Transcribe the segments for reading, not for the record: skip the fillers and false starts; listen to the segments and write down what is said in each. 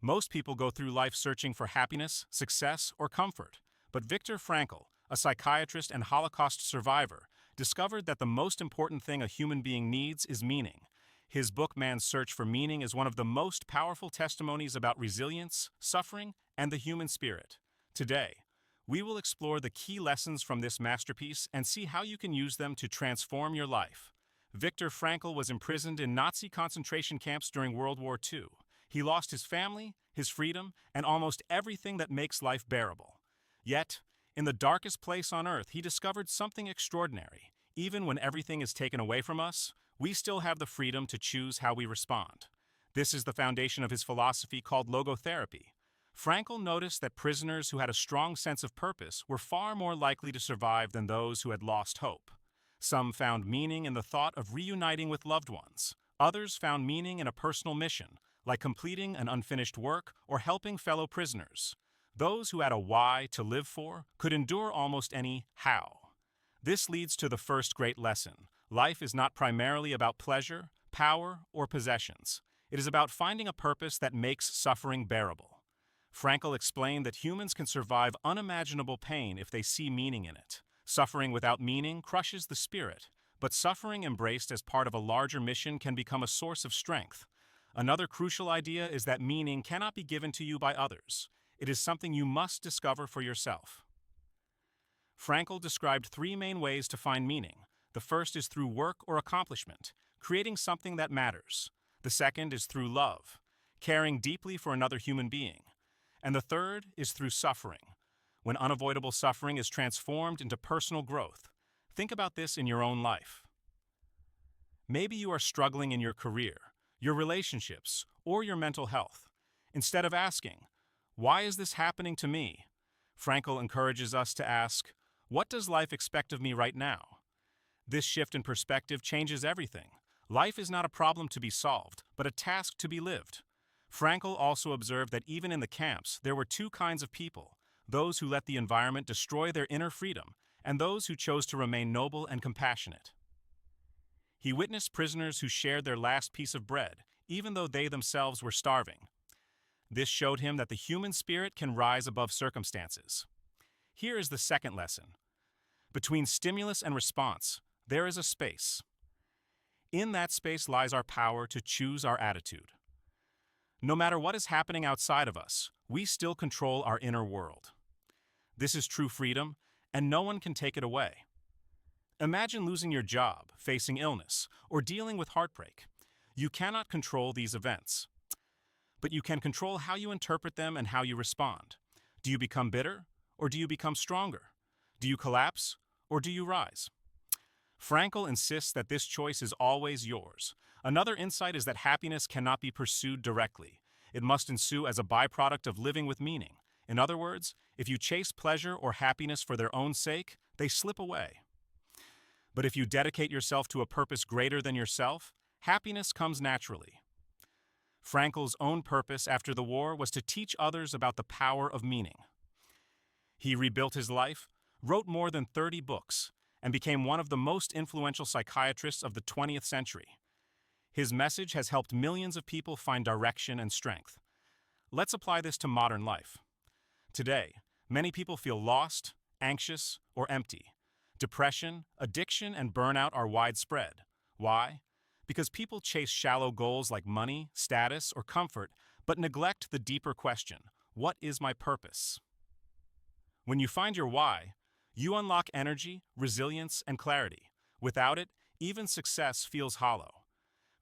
Most people go through life searching for happiness, success, or comfort. But Viktor Frankl, a psychiatrist and Holocaust survivor, discovered that the most important thing a human being needs is meaning. His book Man's Search for Meaning is one of the most powerful testimonies about resilience, suffering, and the human spirit. Today, we will explore the key lessons from this masterpiece and see how you can use them to transform your life. Viktor Frankl was imprisoned in Nazi concentration camps during World War II. He lost his family, his freedom, and almost everything that makes life bearable. Yet, in the darkest place on earth, he discovered something extraordinary. Even when everything is taken away from us, we still have the freedom to choose how we respond. This is the foundation of his philosophy called logotherapy. Frankl noticed that prisoners who had a strong sense of purpose were far more likely to survive than those who had lost hope. Some found meaning in the thought of reuniting with loved ones. Others found meaning in a personal mission, like completing an unfinished work or helping fellow prisoners. Those who had a why to live for could endure almost any how. This leads to the first great lesson. Life is not primarily about pleasure, power, or possessions. It is about finding a purpose that makes suffering bearable. Frankl explained that humans can survive unimaginable pain if they see meaning in it. Suffering without meaning crushes the spirit, but suffering embraced as part of a larger mission can become a source of strength. Another crucial idea is that meaning cannot be given to you by others. It is something you must discover for yourself. Frankl described three main ways to find meaning. The first is through work or accomplishment, creating something that matters. The second is through love, caring deeply for another human being. And the third is through suffering, when unavoidable suffering is transformed into personal growth. Think about this in your own life. Maybe you are struggling in your career, your relationships, or your mental health. Instead of asking, "Why is this happening to me?" Frankl encourages us to ask, "What does life expect of me right now?" This shift in perspective changes everything. Life is not a problem to be solved, but a task to be lived. Frankl also observed that even in the camps, there were two kinds of people: those who let the environment destroy their inner freedom, and those who chose to remain noble and compassionate. He witnessed prisoners who shared their last piece of bread, even though they themselves were starving. This showed him that the human spirit can rise above circumstances. Here is the second lesson. Between stimulus and response, there is a space. In that space lies our power to choose our attitude. No matter what is happening outside of us, we still control our inner world. This is true freedom, and no one can take it away. Imagine losing your job, facing illness, or dealing with heartbreak. You cannot control these events, but you can control how you interpret them and how you respond. Do you become bitter, or do you become stronger? Do you collapse, or do you rise? Frankl insists that this choice is always yours. Another insight is that happiness cannot be pursued directly. It must ensue as a byproduct of living with meaning. In other words, if you chase pleasure or happiness for their own sake, they slip away. But if you dedicate yourself to a purpose greater than yourself, happiness comes naturally. Frankl's own purpose after the war was to teach others about the power of meaning. He rebuilt his life, wrote more than 30 books, and became one of the most influential psychiatrists of the 20th century. His message has helped millions of people find direction and strength. Let's apply this to modern life. Today, many people feel lost, anxious, or empty. Depression, addiction, and burnout are widespread. Why? Because people chase shallow goals like money, status, or comfort, but neglect the deeper question: what is my purpose? When you find your why, you unlock energy, resilience, and clarity. Without it, even success feels hollow.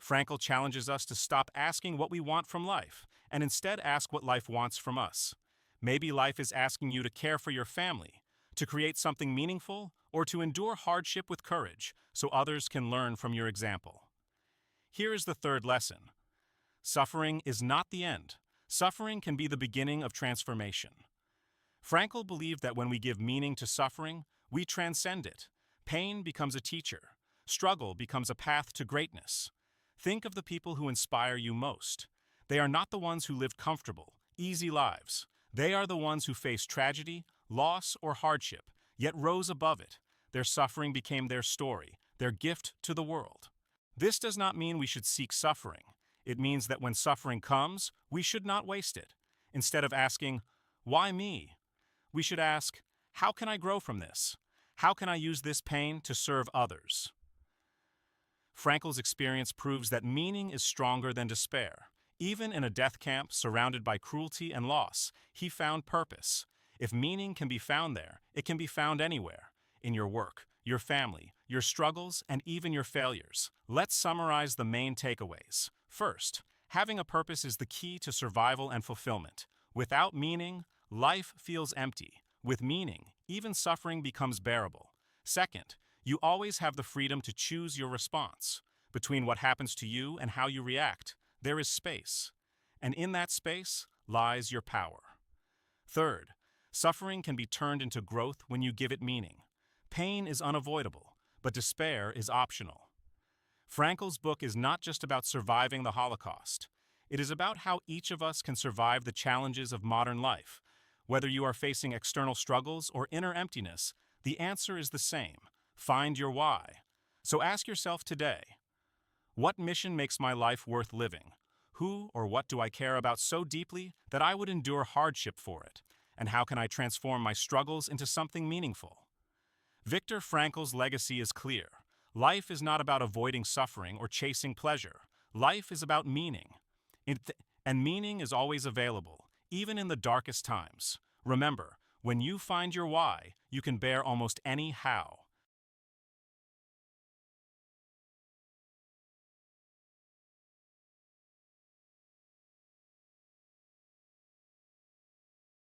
Frankl challenges us to stop asking what we want from life, and instead ask what life wants from us. Maybe life is asking you to care for your family, to create something meaningful, or to endure hardship with courage so others can learn from your example. Here is the third lesson. Suffering is not the end. Suffering can be the beginning of transformation. Frankl believed that when we give meaning to suffering, we transcend it. Pain becomes a teacher. Struggle becomes a path to greatness. Think of the people who inspire you most. They are not the ones who lived comfortable, easy lives. They are the ones who faced tragedy, loss, or hardship, yet rose above it. Their suffering became their story, their gift to the world. This does not mean we should seek suffering. It means that when suffering comes, we should not waste it. Instead of asking, "Why me?" we should ask, "How can I grow from this? How can I use this pain to serve others?" Frankl's experience proves that meaning is stronger than despair. Even in a death camp surrounded by cruelty and loss, he found purpose. If meaning can be found there, it can be found anywhere. In your work, your family, your struggles, and even your failures. Let's summarize the main takeaways. First, having a purpose is the key to survival and fulfillment. Without meaning, life feels empty. With meaning, even suffering becomes bearable. Second, you always have the freedom to choose your response. Between what happens to you and how you react, there is space. And in that space lies your power. Third, suffering can be turned into growth when you give it meaning. Pain is unavoidable, but despair is optional. Frankl's book is not just about surviving the Holocaust. It is about how each of us can survive the challenges of modern life. Whether you are facing external struggles or inner emptiness, the answer is the same. Find your why. So ask yourself today, what mission makes my life worth living? Who or what do I care about so deeply that I would endure hardship for it? And how can I transform my struggles into something meaningful? Viktor Frankl's legacy is clear. Life is not about avoiding suffering or chasing pleasure. Life is about meaning. And meaning is always available, even in the darkest times. Remember, when you find your why, you can bear almost any how.